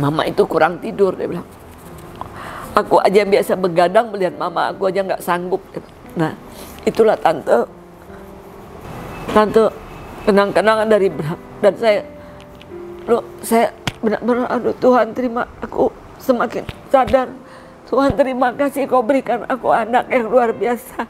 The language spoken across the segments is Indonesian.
Mama itu kurang tidur, dia bilang. Aku aja yang biasa begadang melihat mama, aku aja nggak sanggup. Nah, itulah tante kenang-kenangan dari Bram. Dan saya benar-benar, aduh Tuhan, terima, aku semakin sadar. Tuhan, terima kasih kau berikan aku anak yang luar biasa.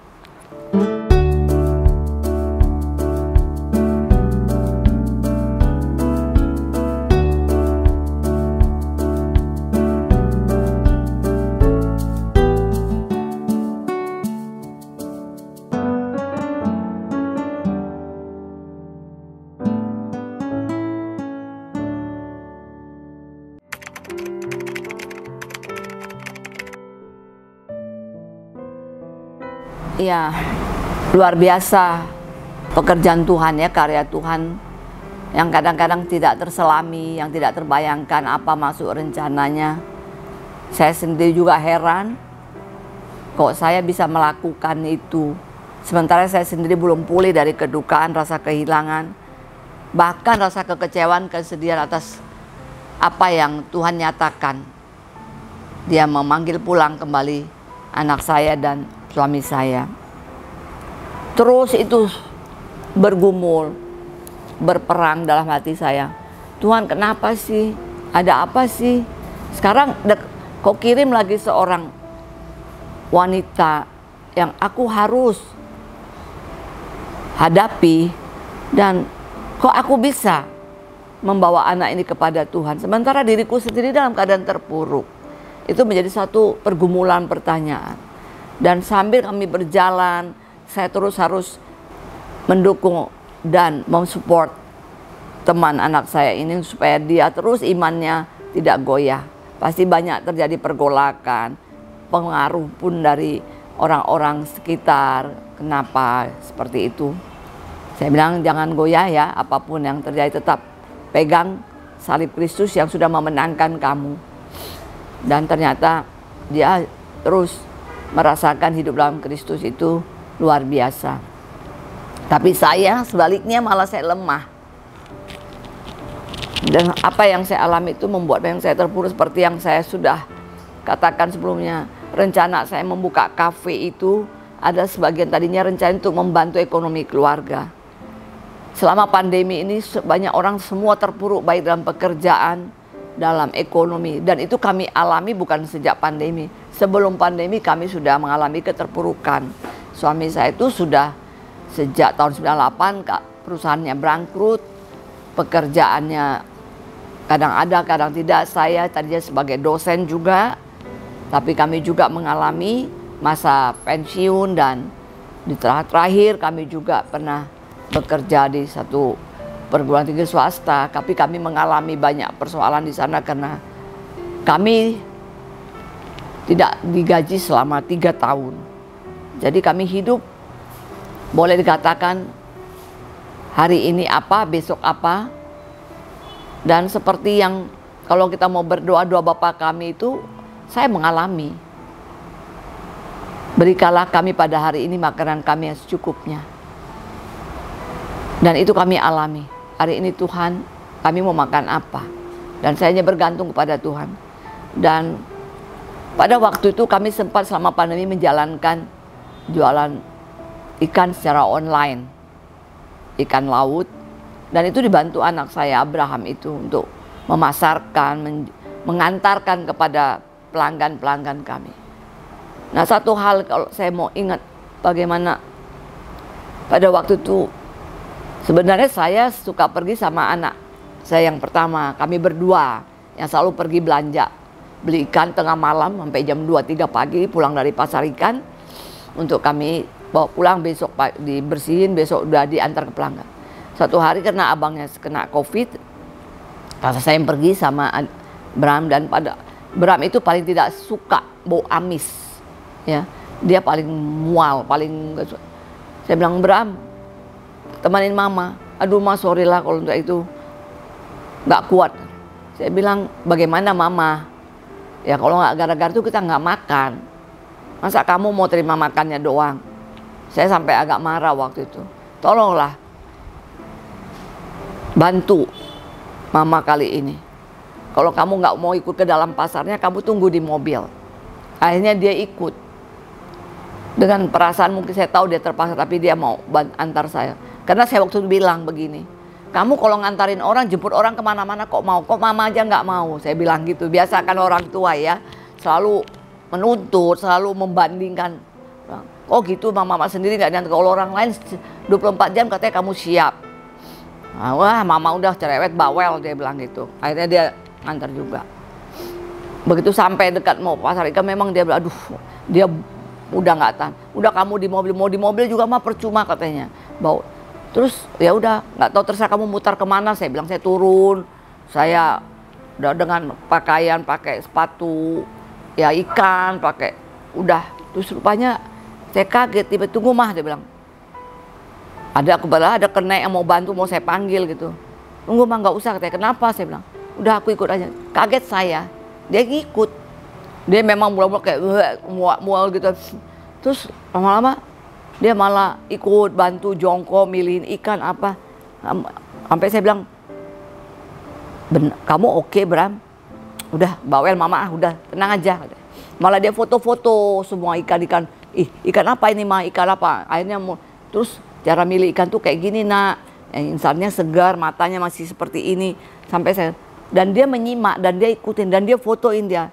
Ya, luar biasa pekerjaan Tuhan ya, karya Tuhan yang kadang-kadang tidak terselami, yang tidak terbayangkan apa masuk rencananya. Saya sendiri juga heran kok saya bisa melakukan itu. Sementara saya sendiri belum pulih dari kedukaan, rasa kehilangan, bahkan rasa kekecewaan, kesedihan atas apa yang Tuhan nyatakan. Dia memanggil pulang kembali anak saya dan suami saya. Terus itu bergumul, berperang dalam hati saya. Tuhan, kenapa sih? Ada apa sih? Sekarang kok kirim lagi seorang wanita yang aku harus hadapi, dan kok aku bisa membawa anak ini kepada Tuhan sementara diriku sendiri dalam keadaan terpuruk. Itu menjadi satu pergumulan pertanyaan. Dan sambil kami berjalan, saya terus harus mendukung dan mensupport teman anak saya ini supaya dia terus imannya tidak goyah. Pasti banyak terjadi pergolakan, pengaruh pun dari orang-orang sekitar. Kenapa seperti itu? Saya bilang jangan goyah ya, apapun yang terjadi tetap pegang salib Kristus yang sudah memenangkan kamu. Dan ternyata dia terus merasakan hidup dalam Kristus itu luar biasa. Tapi saya sebaliknya malah saya lemah. Dan apa yang saya alami itu membuat saya terpuruk seperti yang saya sudah katakan sebelumnya. Rencana saya membuka kafe itu ada sebagian tadinya rencana untuk membantu ekonomi keluarga. Selama pandemi ini banyak orang semua terpuruk baik dalam pekerjaan, dalam ekonomi, dan itu kami alami bukan sejak pandemi. Sebelum pandemi kami sudah mengalami keterpurukan. Suami saya itu sudah sejak tahun 98 perusahaannya bangkrut, pekerjaannya kadang ada kadang tidak. Saya tadinya sebagai dosen juga, tapi kami juga mengalami masa pensiun, dan di terakhir kami juga pernah bekerja di satu perguruan tinggi swasta, tapi kami mengalami banyak persoalan di sana karena kami tidak digaji selama 3 tahun. Jadi kami hidup boleh dikatakan hari ini apa, besok apa. Dan seperti yang kalau kita mau berdoa-doa Bapa kami itu, saya mengalami. Berikanlah kami pada hari ini makanan kami yang secukupnya. Dan itu kami alami. Hari ini Tuhan, kami mau makan apa? Dan saya hanya bergantung kepada Tuhan. Dan pada waktu itu kami sempat selama pandemi menjalankan jualan ikan secara online, ikan laut. Dan itu dibantu anak saya Abraham itu untuk memasarkan, mengantarkan kepada pelanggan-pelanggan kami. Nah, satu hal kalau saya mau ingat bagaimana pada waktu itu, sebenarnya saya suka pergi sama anak saya yang pertama. Kami berdua yang selalu pergi belanja, beli ikan tengah malam sampai jam 2-3 pagi, pulang dari pasar ikan untuk kami bawa pulang, besok dibersihin, besok udah diantar ke pelanggan. Suatu hari karena abangnya kena COVID, pas saya yang pergi sama Bram, dan pada Bram itu paling tidak suka bau amis, ya, dia paling mual, paling. Saya bilang, Bram, temanin mama. Aduh ma, sorry lah kalau untuk itu nggak kuat. Saya bilang, bagaimana mama? Ya kalau nggak gara-gara itu kita nggak makan. Masa kamu mau terima makannya doang? Saya sampai agak marah waktu itu. Tolonglah bantu mama kali ini. Kalau kamu nggak mau ikut ke dalam pasarnya, kamu tunggu di mobil. Akhirnya dia ikut. Dengan perasaan mungkin saya tahu dia terpaksa, tapi dia mau antar saya. Karena saya waktu itu bilang begini, kamu kalau ngantarin orang, jemput orang kemana-mana kok mau, kok mama aja nggak mau. Saya bilang gitu, biasa kan orang tua ya, selalu menuntut, selalu membandingkan. Oh gitu, mama sendiri nggak diantar. Kalau orang lain 24 jam katanya kamu siap. Nah, wah mama udah cerewet, bawel, dia bilang gitu. Akhirnya dia ngantar juga. Begitu sampai dekat mau pasar ikan, memang dia bilang, aduh, dia udah nggak tahan. Udah kamu di mobil, mau di mobil juga mah percuma katanya. Bawa. Terus ya udah nggak tahu, terserah kamu mutar kemana. Saya bilang saya turun, saya udah dengan pakaian, pakai sepatu, ya ikan, pakai udah. Terus rupanya saya kaget, tiba tunggu mah, dia bilang. Ada kena yang mau bantu, mau saya panggil gitu. Tunggu mah, nggak usah katanya. Kenapa? Saya bilang, udah aku ikut aja. Kaget saya, dia ngikut. Dia memang mula-mula kayak mual gitu. Terus lama-lama dia malah ikut bantu jongkok, milihin ikan apa. Sampai saya bilang, kamu oke Bram? Udah bawel mama, udah tenang aja. Malah dia foto-foto semua ikan-ikan. Ih, ikan apa ini mah, ikan apa? Akhirnya terus cara milih ikan tuh kayak gini nak, insannya segar, matanya masih seperti ini. Sampai dan dia menyimak, dan dia ikutin, dan dia fotoin dia.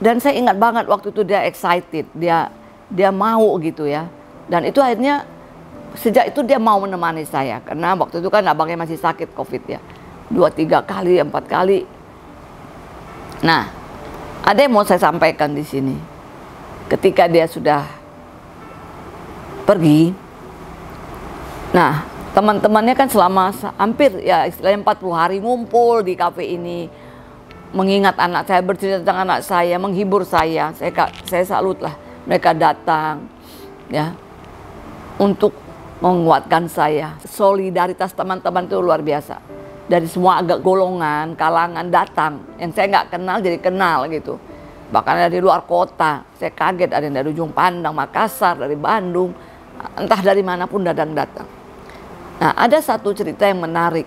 Dan saya ingat banget waktu itu dia excited, dia mau gitu ya. Dan itu akhirnya sejak itu dia mau menemani saya, karena waktu itu kan abangnya masih sakit COVID ya, 2-3 kali, 4 kali. Nah, ada yang mau saya sampaikan di sini. Ketika dia sudah pergi, nah teman-temannya kan selama hampir ya istilahnya 40 hari ngumpul di kafe ini, mengingat anak saya, bercerita tentang anak saya, menghibur saya. Saya salut lah, mereka datang ya untuk menguatkan saya. Solidaritas teman-teman itu luar biasa, dari semua agak golongan, kalangan datang, yang saya nggak kenal jadi kenal gitu. Bahkan dari luar kota, saya kaget, ada yang dari ujung Pandang, Makassar, dari Bandung, entah dari manapun datang. Nah, ada satu cerita yang menarik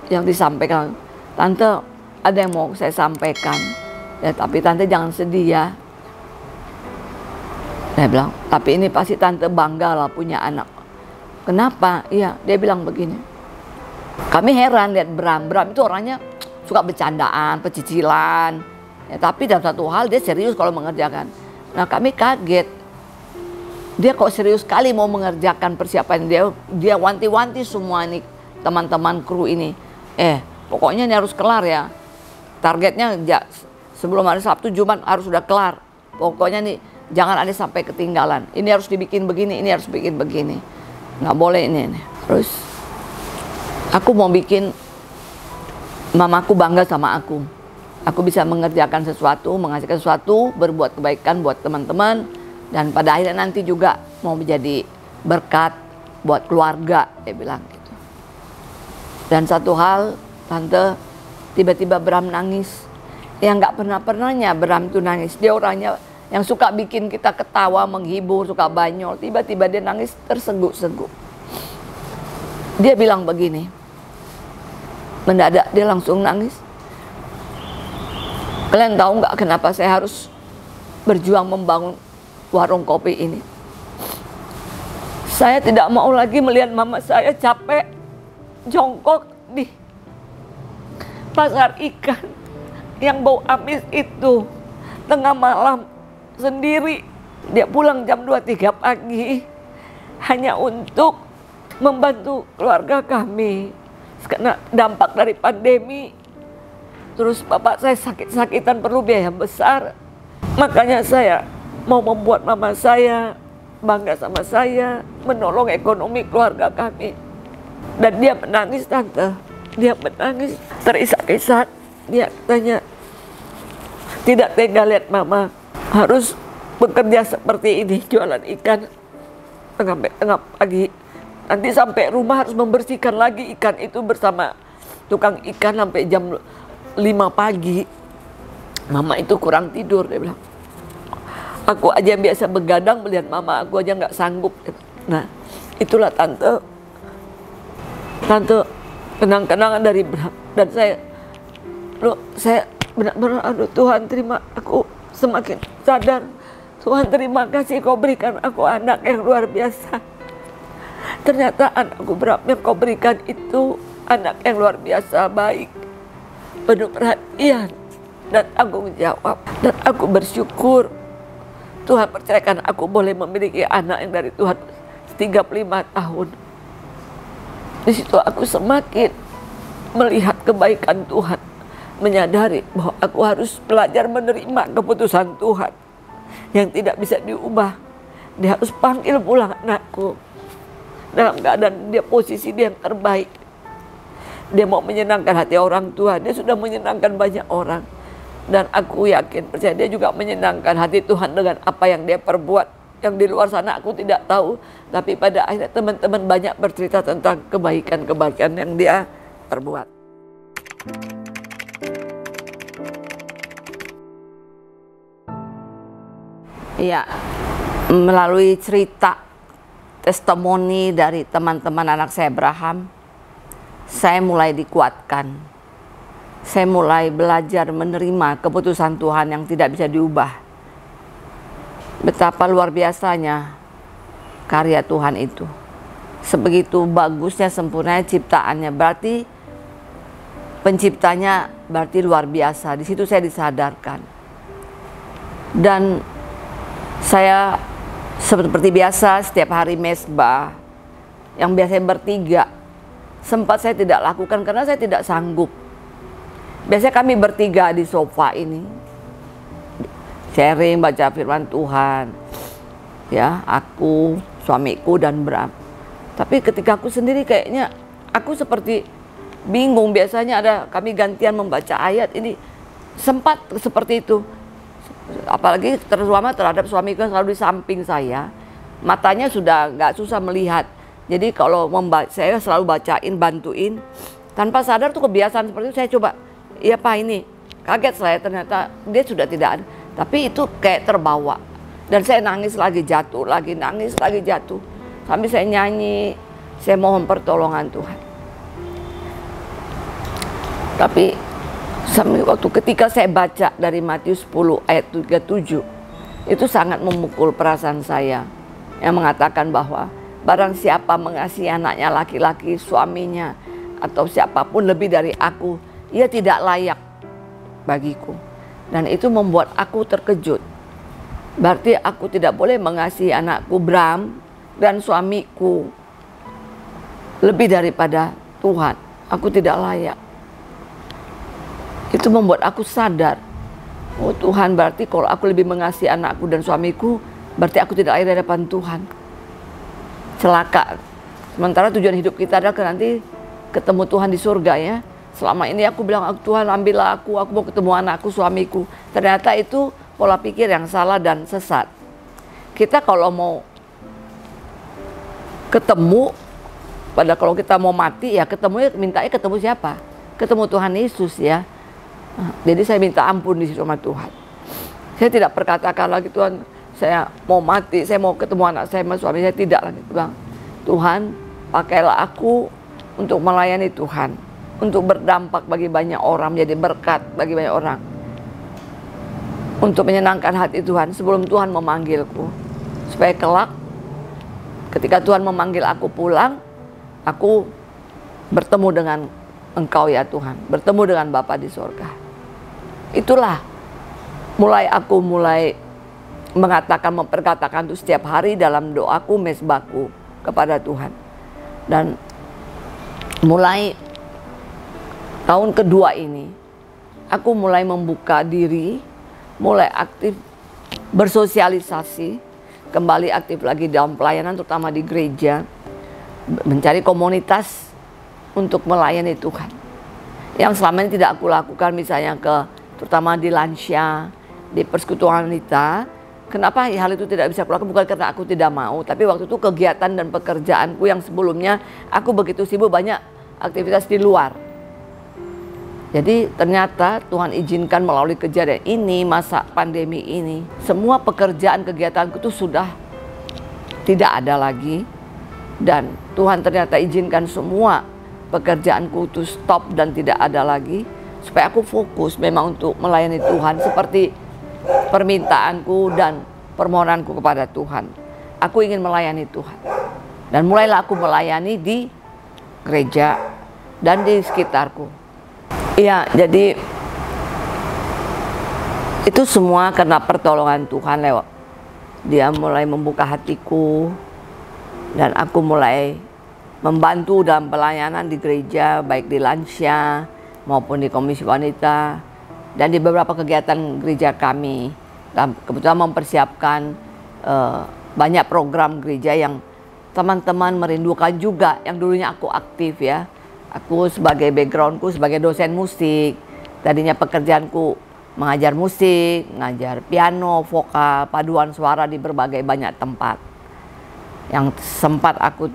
yang disampaikan. Tante, ada yang mau saya sampaikan. Ya, tapi tante jangan sedih ya. Saya bilang, tapi ini pasti tante bangga lah punya anak. Kenapa? Iya, dia bilang begini. Kami heran lihat Bram. Bram itu orangnya suka bercandaan, pecicilan. Ya, tapi dalam satu hal dia serius kalau mengerjakan. Nah, kami kaget. Dia kok serius sekali mau mengerjakan persiapan dia wanti-wanti semua nih teman-teman kru ini. Pokoknya ini harus kelar ya. Targetnya sebelum hari Sabtu, Jumat harus sudah kelar. Pokoknya nih jangan ada sampai ketinggalan. Ini harus dibikin begini, ini harus bikin begini. Nggak boleh ini. Terus aku mau bikin mamaku bangga sama aku. Aku bisa mengerjakan sesuatu, menghasilkan sesuatu, berbuat kebaikan buat teman-teman, dan pada akhirnya nanti juga mau menjadi berkat buat keluarga, dia bilang gitu. Dan satu hal, tante, tiba-tiba Bram nangis. Yang nggak pernahnya Bram itu nangis. Dia orangnya yang suka bikin kita ketawa, menghibur, suka banyol. Tiba-tiba dia nangis terseguk-seguk. Dia bilang begini, mendadak dia langsung nangis. Kalian tahu nggak kenapa saya harus berjuang membangun warung kopi ini? Saya tidak mau lagi melihat mama saya capek jongkok di pasar ikan yang bau amis itu tengah malam sendiri. Dia pulang jam 2-3 pagi hanya untuk membantu keluarga kami karena dampak dari pandemi. Terus bapak saya sakit-sakitan, perlu biaya besar. Makanya saya mau membuat mama saya bangga sama saya, menolong ekonomi keluarga kami. Dan dia menangis tante, dia menangis terisak-isak. Dia tanya, tidak tega lihat mama harus bekerja seperti ini, jualan ikan tengah pagi. Nanti sampai rumah harus membersihkan lagi ikan itu bersama tukang ikan sampai jam 5 pagi. Mama itu kurang tidur, dia bilang. Aku aja biasa begadang melihat mama, aku aja nggak sanggup. Nah, itulah tante kenang-kenangan dari Bram. Dan saya saya benar-benar aduh Tuhan terima, aku semakin sadar. Tuhan terima kasih Kau berikan aku anak yang luar biasa. Ternyata anakku Bram yang Kau berikan itu anak yang luar biasa baik, penuh perhatian dan tanggung jawab. Dan aku bersyukur Tuhan percayakan aku boleh memiliki anak yang dari Tuhan 35 tahun. Di situ aku semakin melihat kebaikan Tuhan, menyadari bahwa aku harus belajar menerima keputusan Tuhan yang tidak bisa diubah. Dia harus panggil pulang anakku dalam keadaan dia posisi dia yang terbaik. Dia mau menyenangkan hati orang tua, dia sudah menyenangkan banyak orang. Dan aku yakin, percaya dia juga menyenangkan hati Tuhan dengan apa yang dia perbuat. Yang di luar sana aku tidak tahu, tapi pada akhirnya teman-teman banyak bercerita tentang kebaikan-kebaikan yang dia perbuat. Iya, melalui cerita testimoni dari teman-teman anak saya Abraham, saya mulai dikuatkan. Saya mulai belajar menerima keputusan Tuhan yang tidak bisa diubah. Betapa luar biasanya karya Tuhan itu. Sebegitu bagusnya, sempurnanya ciptaannya. Berarti penciptanya berarti luar biasa. Di situ saya disadarkan. Dan saya seperti biasa setiap hari mesbah yang biasanya bertiga, sempat saya tidak lakukan karena saya tidak sanggup. Biasanya kami bertiga di sofa ini sharing baca firman Tuhan, ya, aku, suamiku dan Bram. Tapi ketika aku sendiri kayaknya aku seperti bingung. Biasanya ada kami gantian membaca ayat, ini sempat seperti itu. Apalagi terutama terhadap suamiku yang selalu di samping saya, matanya sudah nggak susah melihat. Jadi kalau saya selalu bacain, bantuin, tanpa sadar tuh kebiasaan seperti itu. Saya coba, iya Pak ini, kaget saya ternyata dia sudah tidak ada. Tapi itu kayak terbawa, dan saya nangis lagi jatuh, lagi nangis lagi jatuh. Sambil saya nyanyi, saya mohon pertolongan Tuhan. Tapi sampai waktu ketika saya baca dari Matius 10 ayat 37, itu sangat memukul perasaan saya, yang mengatakan bahwa barang siapa mengasihi anaknya laki-laki, suaminya, atau siapapun lebih dari aku, ia tidak layak bagiku. Dan itu membuat aku terkejut. Berarti aku tidak boleh mengasihi anakku Bram dan suamiku lebih daripada Tuhan. Aku tidak layak. Itu membuat aku sadar, oh Tuhan, berarti kalau aku lebih mengasihi anakku dan suamiku, berarti aku tidak layak di hadapan Tuhan. Celaka. Sementara tujuan hidup kita adalah nanti ketemu Tuhan di surga, ya. Selama ini aku bilang, Tuhan ambillah aku mau ketemu anakku, suamiku. Ternyata itu pola pikir yang salah dan sesat. Kita kalau mau ketemu, pada kalau kita mau mati ya ketemu, mintanya ketemu siapa? Ketemu Tuhan Yesus, ya. Jadi saya minta ampun di sama Tuhan. Saya tidak berkatakan lagi, Tuhan saya mau mati, saya mau ketemu anak saya sama suami saya, tidak lagi. Bang, Tuhan pakailah aku untuk melayani Tuhan, untuk berdampak bagi banyak orang, menjadi berkat bagi banyak orang, untuk menyenangkan hati Tuhan sebelum Tuhan memanggilku, supaya kelak ketika Tuhan memanggil aku pulang, aku bertemu dengan Engkau, ya Tuhan, bertemu dengan Bapa di surga. Itulah aku mulai mengatakan, memperkatakan itu setiap hari dalam doaku, mesbahku kepada Tuhan. Dan mulai tahun kedua ini, aku mulai membuka diri, mulai aktif bersosialisasi, kembali aktif lagi dalam pelayanan, terutama di gereja, mencari komunitas untuk melayani Tuhan. Yang selama ini tidak aku lakukan, misalnya terutama di lansia, di persekutuan wanita. Kenapa hal itu tidak bisa aku lakukan? Bukan karena aku tidak mau, tapi waktu itu kegiatan dan pekerjaanku yang sebelumnya aku begitu sibuk, banyak aktivitas di luar. Jadi ternyata Tuhan izinkan melalui kejadian ini, masa pandemi ini, semua pekerjaan kegiatanku itu sudah tidak ada lagi. Dan Tuhan ternyata izinkan semua pekerjaanku itu stop dan tidak ada lagi. supaya aku fokus memang untuk melayani Tuhan seperti permintaanku dan permohonanku kepada Tuhan. Aku ingin melayani Tuhan. Dan mulailah aku melayani di gereja dan di sekitarku. Iya, jadi itu semua karena pertolongan Tuhan lewat. Dia mulai membuka hatiku dan aku mulai membantu dalam pelayanan di gereja, baik di lansia maupun di komisi wanita dan di beberapa kegiatan gereja kami. Dan kebetulan mempersiapkan banyak program gereja yang teman-teman merindukan juga, yang dulunya aku aktif ya. Aku sebagai backgroundku sebagai dosen musik, tadinya pekerjaanku mengajar musik, mengajar piano, vokal, paduan suara di berbagai banyak tempat. Yang sempat aku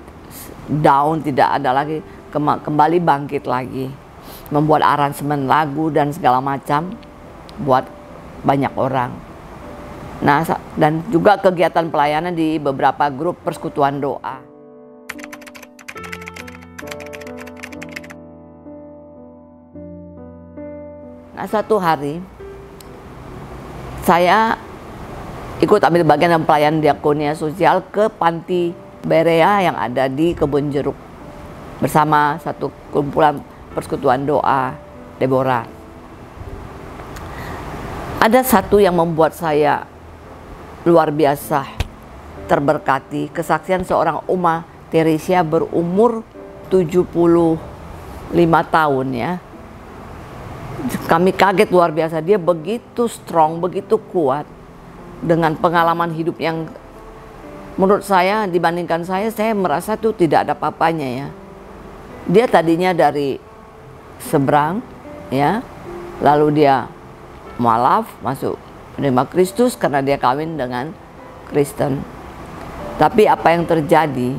down, tidak ada lagi, kembali bangkit lagi. Membuat aransemen lagu dan segala macam buat banyak orang. Nah, dan juga kegiatan pelayanan di beberapa grup persekutuan doa. Nah, suatu hari saya ikut ambil bagian dalam pelayanan diakonia sosial ke panti Berea yang ada di Kebun Jeruk bersama satu kumpulan persekutuan doa Deborah. Ada satu yang membuat saya luar biasa terberkati, kesaksian seorang Oma Teresia berumur 75 tahun ya. Kami kaget luar biasa, dia begitu strong, begitu kuat dengan pengalaman hidup yang menurut saya, dibandingkan saya merasa tuh tidak ada apa-apanya ya. Dia tadinya dari seberang ya, lalu dia mualaf, masuk menerima Kristus karena dia kawin dengan Kristen. Tapi apa yang terjadi,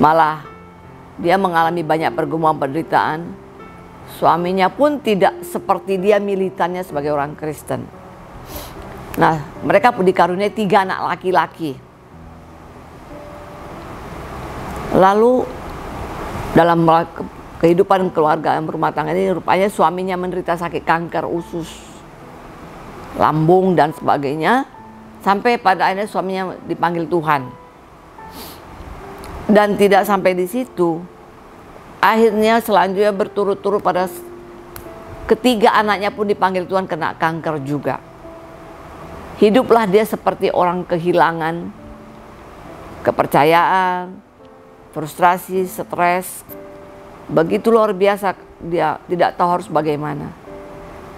malah dia mengalami banyak pergumulan penderitaan. Suaminya pun tidak seperti dia militannya sebagai orang Kristen. Nah, mereka dikaruniai 3 anak laki-laki. Lalu dalam kehidupan keluarga rumah tangga ini rupanya suaminya menderita sakit kanker usus, lambung dan sebagainya, sampai pada akhirnya suaminya dipanggil Tuhan. Dan tidak sampai di situ, akhirnya selanjutnya berturut-turut pada ketiga anaknya pun dipanggil Tuhan kena kanker juga. Hiduplah dia seperti orang kehilangan kepercayaan, frustrasi, stres, begitu luar biasa. Dia tidak tahu harus bagaimana,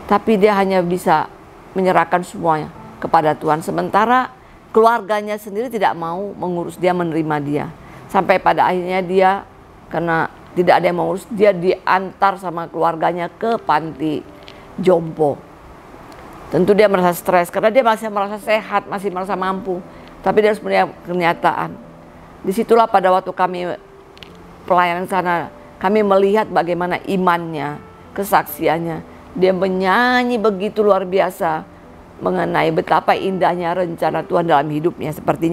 tapi dia hanya bisa menyerahkan semuanya kepada Tuhan. Sementara keluarganya sendiri tidak mau mengurus dia, menerima dia. Sampai pada akhirnya dia, karena tidak ada yang mengurus, dia diantar sama keluarganya ke panti jompo. Tentu dia merasa stres karena dia masih merasa sehat, masih merasa mampu. Tapi dia harus punya kenyataan. Disitulah pada waktu kami pelayanan sana, kami melihat bagaimana imannya, kesaksiannya. Dia menyanyi begitu luar biasa mengenai betapa indahnya rencana Tuhan dalam hidupnya. Seperti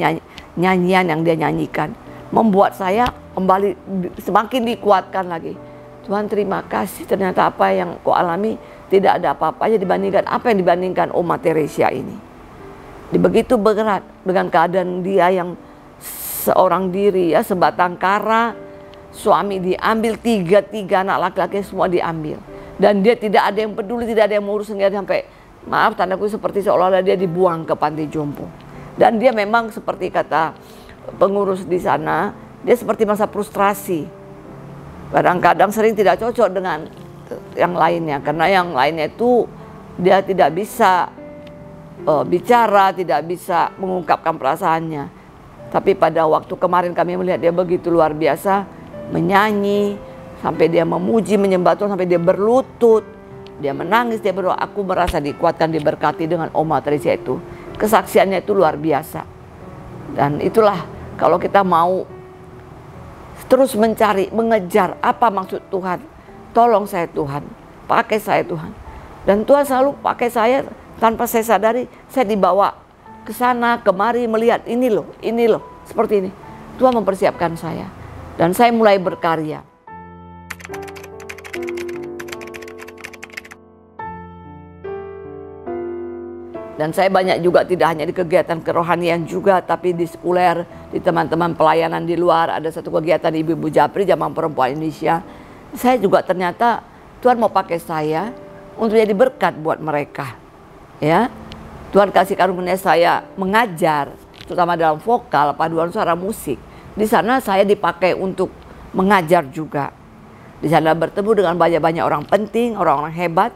nyanyian yang dia nyanyikan, membuat saya kembali semakin dikuatkan lagi. Tuhan terima kasih, ternyata apa yang kau alami tidak ada apa-apanya dibandingkan apa yang dibandingkan Oma Teresia ini. Begitu berat dengan keadaan dia yang seorang diri ya, sebatang kara, suami diambil, tiga anak laki-laki semua diambil. Dan dia tidak ada yang peduli, tidak ada yang mengurus, hingga sampai, maaf tandaku, seperti seolah-olah dia dibuang ke panti jompo. Dan dia memang seperti kata pengurus di sana, dia seperti masa frustrasi. Kadang-kadang sering tidak cocok dengan yang lainnya, karena yang lainnya itu dia tidak bisa bicara, tidak bisa mengungkapkan perasaannya. Tapi pada waktu kemarin kami melihat dia begitu luar biasa menyanyi, sampai dia memuji, menyembah Tuhan, sampai dia berlutut, dia menangis, dia berdoa. Aku merasa dikuatkan, diberkati dengan Oma Teresia itu. Kesaksiannya itu luar biasa. Dan itulah kalau kita mau terus mencari, mengejar apa maksud Tuhan. Tolong saya Tuhan, pakai saya Tuhan. Dan Tuhan selalu pakai saya tanpa saya sadari. Saya dibawa ke sana kemari melihat ini loh, seperti ini. Tuhan mempersiapkan saya. Dan saya mulai berkarya. Dan saya banyak juga tidak hanya di kegiatan kerohanian juga, tapi di sekuler, di teman-teman pelayanan di luar. Ada satu kegiatan Ibu-Ibu Japri, Jamaah Perempuan Indonesia. Saya juga ternyata Tuhan mau pakai saya untuk jadi berkat buat mereka. Ya, Tuhan kasih karunia saya mengajar, terutama dalam vokal, paduan suara, musik. Di sana saya dipakai untuk mengajar juga. Di sana bertemu dengan banyak-banyak orang penting, orang-orang hebat.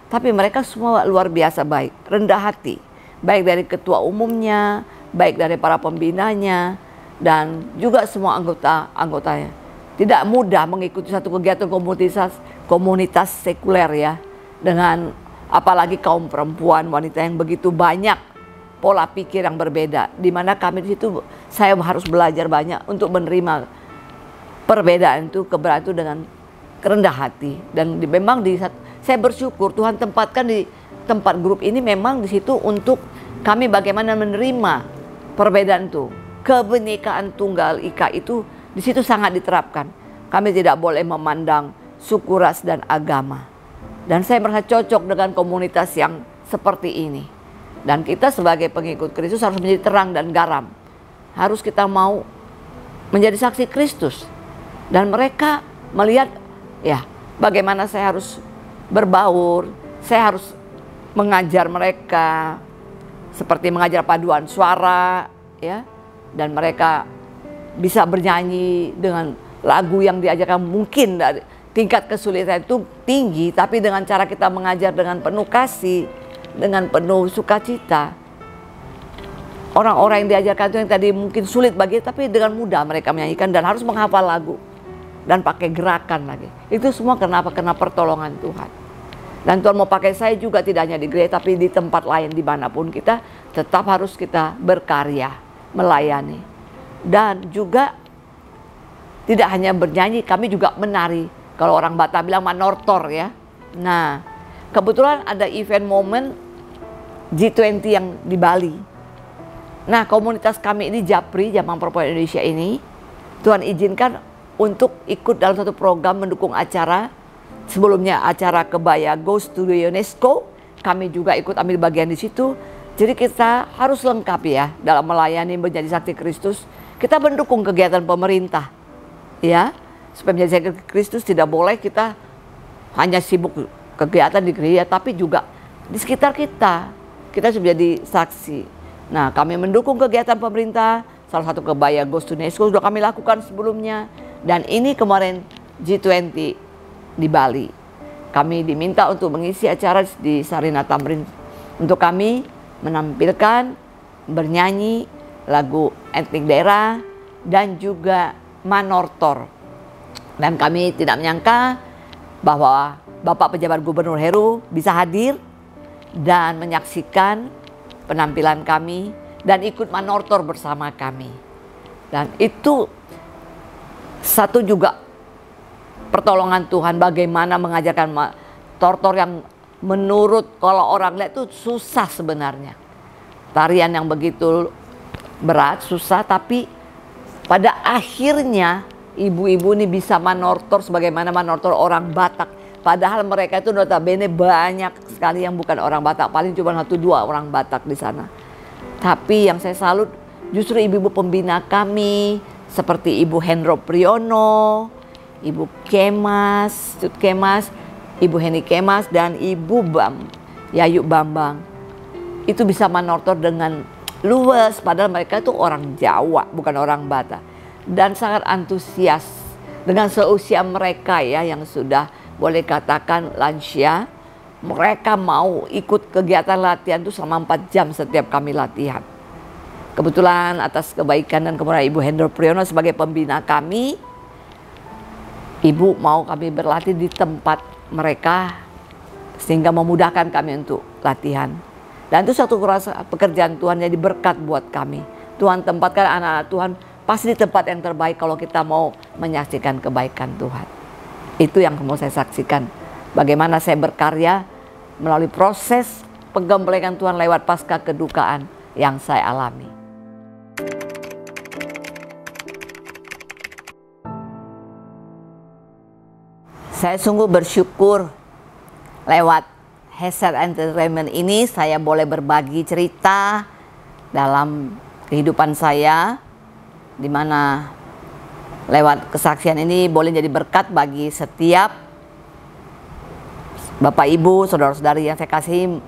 Tapi mereka semua luar biasa baik, rendah hati. Baik dari ketua umumnya, baik dari para pembinanya, dan juga semua anggotanya. Tidak mudah mengikuti satu kegiatan komunitas sekuler ya. Dengan apalagi kaum perempuan, wanita yang begitu banyak pola pikir yang berbeda. Di mana kami di situ, saya harus belajar banyak untuk menerima perbedaan itu, keberadaan itu dengan rendah hati. Dan memang saya bersyukur Tuhan tempatkan di tempat grup ini memang di situ untuk kami bagaimana menerima perbedaan itu. Kebinekaan Tunggal Ika itu di situ sangat diterapkan. Kami tidak boleh memandang suku, ras, dan agama. Dan saya merasa cocok dengan komunitas yang seperti ini. Dan kita sebagai pengikut Kristus harus menjadi terang dan garam. Harus kita mau menjadi saksi Kristus. Dan mereka melihat ya bagaimana saya harus berbaur, saya harus mengajar mereka seperti mengajar paduan suara ya, dan mereka bisa bernyanyi dengan lagu yang diajarkan. Mungkin dari tingkat kesulitan itu tinggi, tapi dengan cara kita mengajar dengan penuh kasih, dengan penuh sukacita, orang-orang yang diajarkan itu yang tadi mungkin sulit bagi, tapi dengan mudah mereka menyanyikan dan harus menghafal lagu dan pakai gerakan lagi. Itu semua kenapa? Karena pertolongan Tuhan. Dan Tuhan mau pakai saya juga tidak hanya di gereja, tapi di tempat lain dimanapun kita tetap harus kita berkarya, melayani. Dan juga tidak hanya bernyanyi, kami juga menari. Kalau orang Batak bilang manortor ya. Nah, kebetulan ada event momen G20 yang di Bali. Nah, komunitas kami ini Japri, Jamaah Perempuan Indonesia ini, Tuhan izinkan untuk ikut dalam satu program mendukung acara. Sebelumnya acara Kebaya Goes to the UNESCO, kami juga ikut ambil bagian di situ. Jadi kita harus lengkap ya dalam melayani menjadi saksi Kristus. Kita mendukung kegiatan pemerintah ya, supaya menjadi saksi Kristus tidak boleh kita hanya sibuk kegiatan di gereja, tapi juga di sekitar kita sudah jadi saksi. Nah, kami mendukung kegiatan pemerintah. Salah satu Kebaya Goes to UNESCO sudah kami lakukan sebelumnya. Dan ini kemarin G20 di Bali. Kami diminta untuk mengisi acara di Sarina Tamrin. Untuk kami menampilkan, bernyanyi lagu etnik daerah dan juga manortor. Dan kami tidak menyangka bahwa Bapak Pejabat Gubernur Heru bisa hadir dan menyaksikan penampilan kami dan ikut manortor bersama kami. Dan itu satu juga pertolongan Tuhan bagaimana mengajarkan tortor yang menurut kalau orang lihat itu susah sebenarnya. Tarian yang begitu berat, susah, tapi pada akhirnya ibu-ibu ini bisa manortor sebagaimana manortor orang Batak. Padahal mereka itu notabene banyak sekali yang bukan orang Batak, paling cuma 1-2 orang Batak di sana. Tapi yang saya salut justru ibu-ibu pembina kami, seperti Ibu Hendro Priyono, Ibu Kemas, Ibu Heni Kemas, dan Ibu Yayu Bambang. Itu bisa manortor dengan luas, padahal mereka itu orang Jawa, bukan orang Batak. Dan sangat antusias dengan seusia mereka ya, yang sudah boleh katakan lansia. Mereka mau ikut kegiatan latihan itu selama 4 jam setiap kami latihan. Kebetulan atas kebaikan dan kemudian Ibu Hendro Priyono sebagai pembina kami, Ibu mau kami berlatih di tempat mereka sehingga memudahkan kami untuk latihan. Dan itu satu pekerjaan Tuhan jadi berkat buat kami. Tuhan tempatkan anak-anak Tuhan pasti di tempat yang terbaik kalau kita mau menyaksikan kebaikan Tuhan. Itu yang mau saya saksikan. Bagaimana saya berkarya melalui proses penggemblengan Tuhan lewat pasca kedukaan yang saya alami. Saya sungguh bersyukur lewat Heser Entertainment ini saya boleh berbagi cerita dalam kehidupan saya, di mana lewat kesaksian ini boleh jadi berkat bagi setiap Bapak Ibu, saudara-saudari yang saya kasih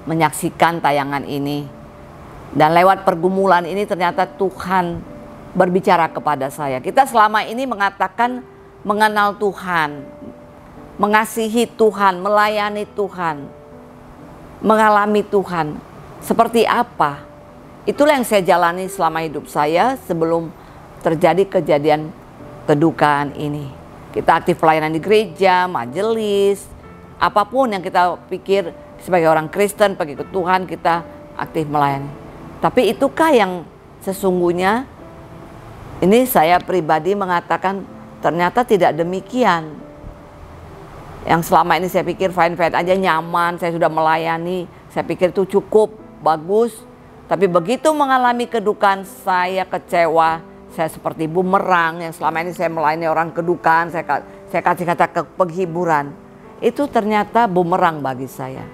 menyaksikan tayangan ini. Dan lewat pergumulan ini ternyata Tuhan berbicara kepada saya. Kita selama ini mengatakan mengenal Tuhan, mengasihi Tuhan, melayani Tuhan, mengalami Tuhan. Seperti apa? Itulah yang saya jalani selama hidup saya sebelum terjadi kejadian kedukaan ini. Kita aktif pelayanan di gereja, majelis, apapun yang kita pikir sebagai orang Kristen, pergi ke Tuhan, kita aktif melayani. Tapi itukah yang sesungguhnya? Ini saya pribadi mengatakan ternyata tidak demikian. Yang selama ini saya pikir fine-fine aja, nyaman, saya sudah melayani, saya pikir itu cukup, bagus. Tapi begitu mengalami kedukaan, saya kecewa, saya seperti bumerang yang selama ini saya melayani orang kedukaan, saya kasih kata ke penghiburan. Itu ternyata bumerang bagi saya.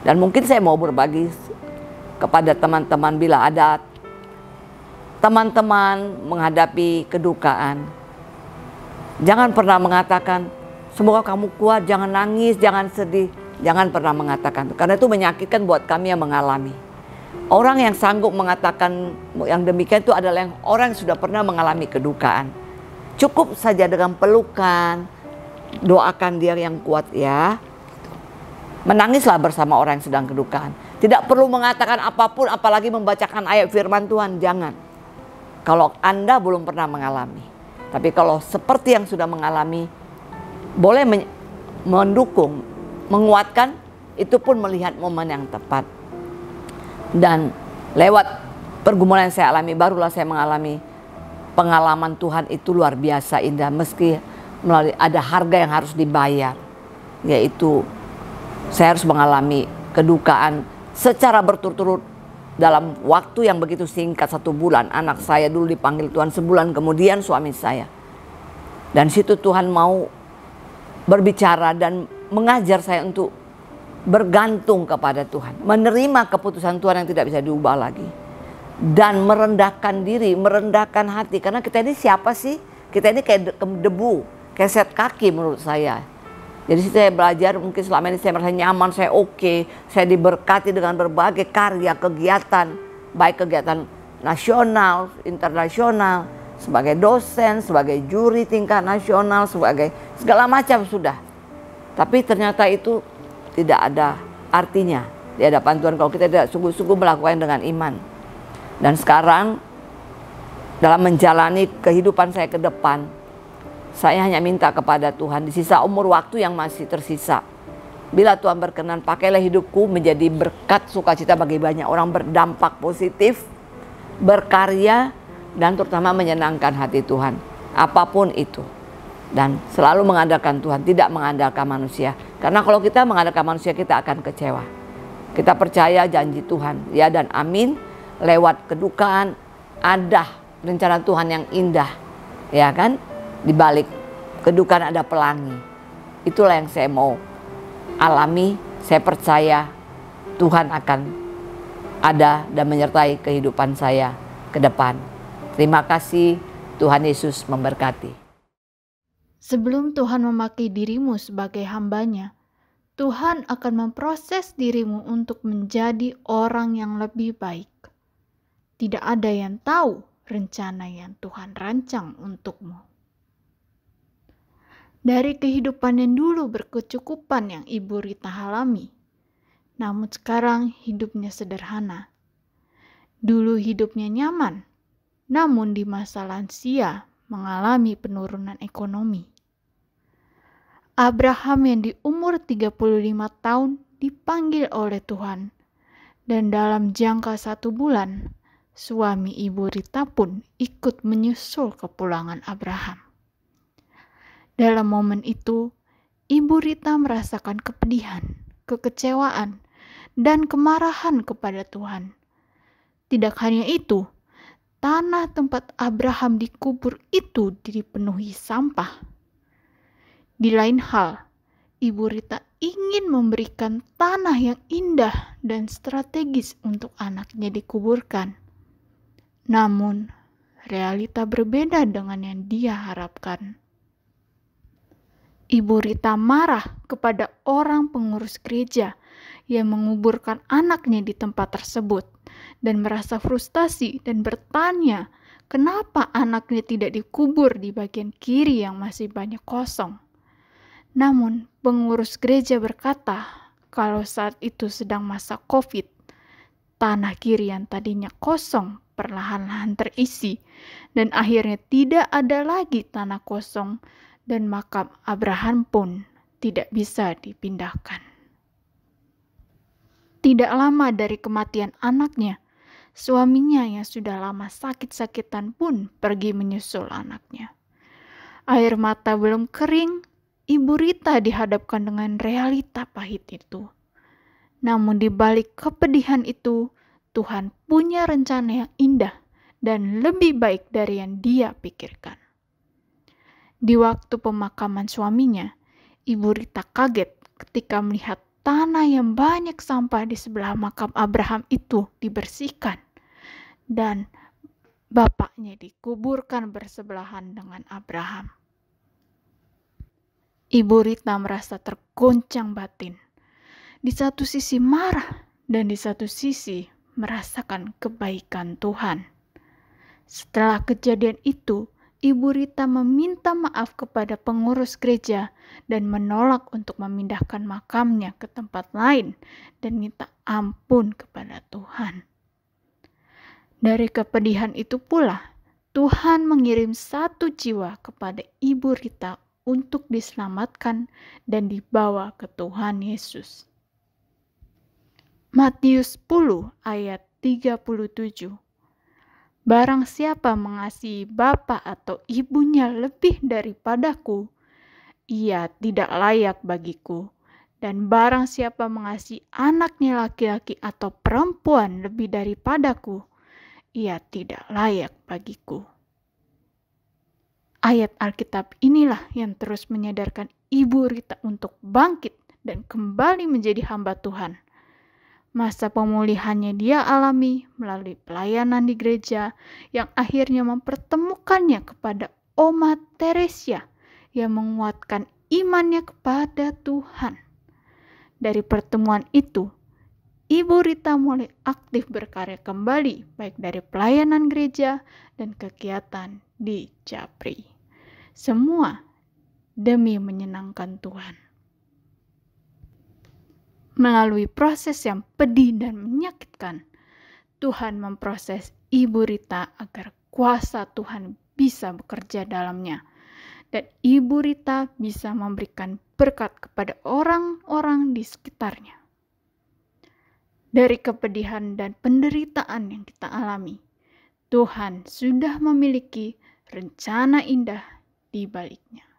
Dan mungkin saya mau berbagi kepada teman-teman bila ada teman-teman menghadapi kedukaan. Jangan pernah mengatakan, semoga kamu kuat, jangan nangis, jangan sedih. Jangan pernah mengatakan itu, karena itu menyakitkan buat kami yang mengalami. Orang yang sanggup mengatakan yang demikian itu adalah orang yang sudah pernah mengalami kedukaan. Cukup saja dengan pelukan, doakan dia yang kuat ya. Menangislah bersama orang yang sedang kedukaan. Tidak perlu mengatakan apapun, apalagi membacakan ayat firman Tuhan, jangan. Kalau Anda belum pernah mengalami. Tapi kalau seperti yang sudah mengalami, boleh mendukung, menguatkan, itu pun melihat momen yang tepat. Dan lewat pergumulan yang saya alami, barulah saya mengalami pengalaman Tuhan itu luar biasa indah. Meski melalui ada harga yang harus dibayar, yaitu saya harus mengalami kedukaan secara berturut-turut dalam waktu yang begitu singkat, 1 bulan. Anak saya dulu dipanggil Tuhan, sebulan kemudian suami saya. Dan situ Tuhan mau berbicara dan mengajar saya untuk bergantung kepada Tuhan, menerima keputusan Tuhan yang tidak bisa diubah lagi, dan merendahkan diri, merendahkan hati. Karena kita ini siapa sih? Kita ini kayak debu, kayak set kaki menurut saya. Jadi saya belajar, mungkin selama ini saya merasa nyaman, saya oke, saya diberkati dengan berbagai karya, kegiatan, baik kegiatan nasional, internasional, sebagai dosen, sebagai juri tingkat nasional, sebagai segala macam sudah. Tapi ternyata itu tidak ada artinya di hadapan Tuhan kalau kita tidak sungguh-sungguh melakukan dengan iman. Dan sekarang dalam menjalani kehidupan saya ke depan, saya hanya minta kepada Tuhan di sisa umur waktu yang masih tersisa, bila Tuhan berkenan, pakailah hidupku menjadi berkat sukacita bagi banyak orang, berdampak positif, berkarya, dan terutama menyenangkan hati Tuhan, apapun itu. Dan selalu mengandalkan Tuhan, tidak mengandalkan manusia. Karena kalau kita mengandalkan manusia, kita akan kecewa. Kita percaya janji Tuhan, ya dan amin. Lewat kedukaan ada rencana Tuhan yang indah, ya kan? Di balik kedukaan ada pelangi. Itulah yang saya mau alami. Saya percaya Tuhan akan ada dan menyertai kehidupan saya ke depan. Terima kasih, Tuhan Yesus memberkati. Sebelum Tuhan memakai dirimu sebagai hamba-Nya, Tuhan akan memproses dirimu untuk menjadi orang yang lebih baik. Tidak ada yang tahu rencana yang Tuhan rancang untukmu. Dari kehidupan yang dulu berkecukupan yang Ibu Rita alami, namun sekarang hidupnya sederhana. Dulu hidupnya nyaman, namun di masa lansia mengalami penurunan ekonomi. Abraham yang di umur 35 tahun dipanggil oleh Tuhan, dan dalam jangka 1 bulan, suami Ibu Rita pun ikut menyusul kepulangan Abraham. Dalam momen itu, Ibu Rita merasakan kepedihan, kekecewaan, dan kemarahan kepada Tuhan. Tidak hanya itu, tanah tempat Abraham dikubur itu dipenuhi sampah. Di lain hal, Ibu Rita ingin memberikan tanah yang indah dan strategis untuk anaknya dikuburkan. Namun, realita berbeda dengan yang dia harapkan. Ibu Rita marah kepada orang pengurus gereja yang menguburkan anaknya di tempat tersebut dan merasa frustasi dan bertanya kenapa anaknya tidak dikubur di bagian kiri yang masih banyak kosong. Namun pengurus gereja berkata kalau saat itu sedang masa COVID, tanah kiri yang tadinya kosong perlahan-lahan terisi dan akhirnya tidak ada lagi tanah kosong dan makam Abraham pun tidak bisa dipindahkan. Tidak lama dari kematian anaknya, suaminya yang sudah lama sakit-sakitan pun pergi menyusul anaknya. Air mata belum kering, Ibu Rita dihadapkan dengan realita pahit itu. Namun di balik kepedihan itu, Tuhan punya rencana yang indah dan lebih baik dari yang dia pikirkan. Di waktu pemakaman suaminya, Ibu Rita kaget ketika melihat tanah yang banyak sampah di sebelah makam Abraham itu dibersihkan dan bapaknya dikuburkan bersebelahan dengan Abraham. Ibu Rita merasa tergoncang batin. Di satu sisi marah dan di satu sisi merasakan kebaikan Tuhan. Setelah kejadian itu, Ibu Rita meminta maaf kepada pengurus gereja dan menolak untuk memindahkan makamnya ke tempat lain dan minta ampun kepada Tuhan. Dari kepedihan itu pula, Tuhan mengirim satu jiwa kepada Ibu Rita untuk diselamatkan dan dibawa ke Tuhan Yesus. Matius 10 ayat 37. Barang siapa mengasihi bapa atau ibunya lebih daripadaku, ia tidak layak bagiku. Dan barang siapa mengasihi anaknya laki-laki atau perempuan lebih daripadaku, ia tidak layak bagiku. Ayat Alkitab inilah yang terus menyadarkan Ibu Rita untuk bangkit dan kembali menjadi hamba Tuhan. Masa pemulihannya dia alami melalui pelayanan di gereja yang akhirnya mempertemukannya kepada Oma Teresia yang menguatkan imannya kepada Tuhan. Dari pertemuan itu, Ibu Rita mulai aktif berkarya kembali baik dari pelayanan gereja dan kegiatan di Japri. Semua demi menyenangkan Tuhan. Melalui proses yang pedih dan menyakitkan, Tuhan memproses Ibu Rita agar kuasa Tuhan bisa bekerja dalamnya. Dan Ibu Rita bisa memberikan berkat kepada orang-orang di sekitarnya. Dari kepedihan dan penderitaan yang kita alami, Tuhan sudah memiliki rencana indah di baliknya.